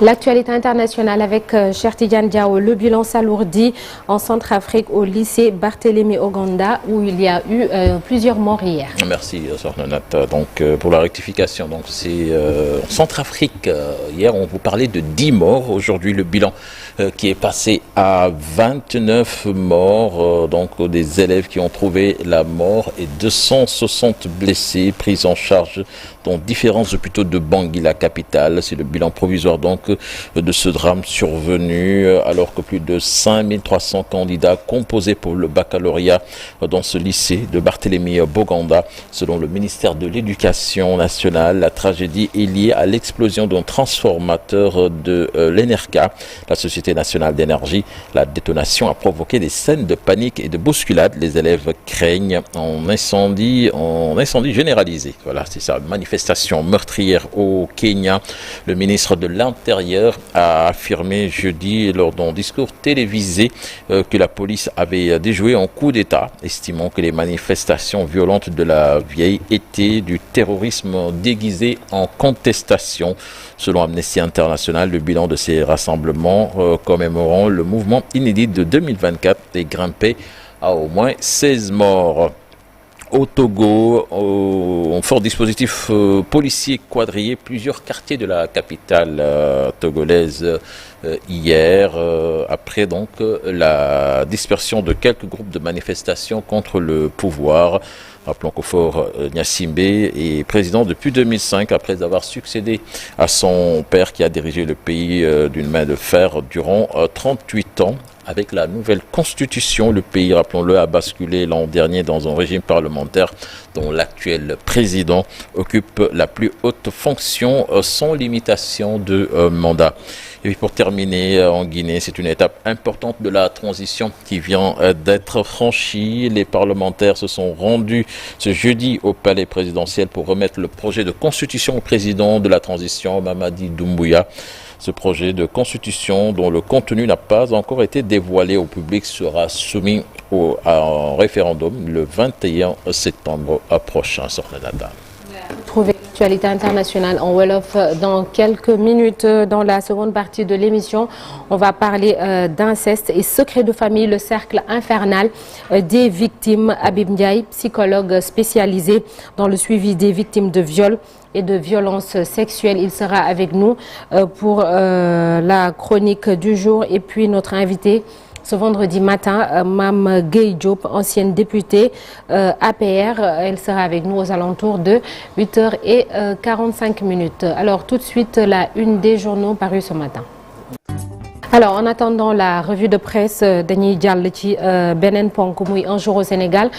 L'actualité internationale avec Cheikh Tidiane Diaw, le bilan s'alourdit en Centrafrique au lycée Barthélemy Oganda où il y a eu plusieurs morts hier. Merci Sornanat. Donc pour la rectification, donc c'est en Centrafrique. Hier on vous parlait de 10 morts. Aujourd'hui le bilan qui est passé à 29 morts. Donc des élèves qui ont trouvé la mort et 260 blessés pris en charge dans différents hôpitaux de Bangui, la capitale. C'est le bilan provisoire donc de ce drame survenu alors que plus de 5300 candidats composaient pour le baccalauréat dans ce lycée de Barthélemy Oganda. Selon le ministère de l'Éducation nationale, la tragédie est liée à l'explosion d'un transformateur de l'ENERCA, la Société nationale d'énergie. La détonation a provoqué des scènes de panique et de bousculade. Les élèves craignent un incendie généralisé. Voilà, c'est ça, manifestation meurtrière au Kenya. Le ministre de l'Intérieur a affirmé jeudi lors d'un discours télévisé que la police avait déjoué un coup d'État, estimant que les manifestations violentes de la vieille étaient du terrorisme déguisé en contestation. Selon Amnesty International, le bilan de ces rassemblements commémorant le mouvement inédit de 2024 est grimpé à au moins 16 morts. Au Togo, un fort dispositif policier quadrillé plusieurs quartiers de la capitale togolaise hier, après donc la dispersion de quelques groupes de manifestations contre le pouvoir. Rappelons qu'au fort Gnassingbé est président depuis 2005 après avoir succédé à son père qui a dirigé le pays d'une main de fer durant 38 ans. Avec la nouvelle constitution, le pays, rappelons-le, a basculé l'an dernier dans un régime parlementaire dont l'actuel président occupe la plus haute fonction sans limitation de mandat. Et puis pour terminer, en Guinée, c'est une étape importante de la transition qui vient d'être franchie. Les parlementaires se sont rendus ce jeudi au palais présidentiel pour remettre le projet de constitution au président de la transition, Mamadi Doumbouya. Ce projet de constitution, dont le contenu n'a pas encore été dévoilé au public, sera soumis à un référendum le 21 septembre prochain. Trouvez l'actualité internationale en Wolof dans quelques minutes. Dans la seconde partie de l'émission, on va parler d'inceste et secret de famille, le cercle infernal des victimes. Habib Ndiaye, psychologue spécialisé dans le suivi des victimes de viol et de violences sexuelles. Il sera avec nous pour la chronique du jour. Et puis notre invité ce vendredi matin, Mame Gueye Diop, ancienne députée APR. Elle sera avec nous aux alentours de 8h45. Alors tout de suite, la une des journaux parus ce matin. Alors en attendant la revue de presse, dañuy jàll ci beneen ponk muy un jour au Sénégal.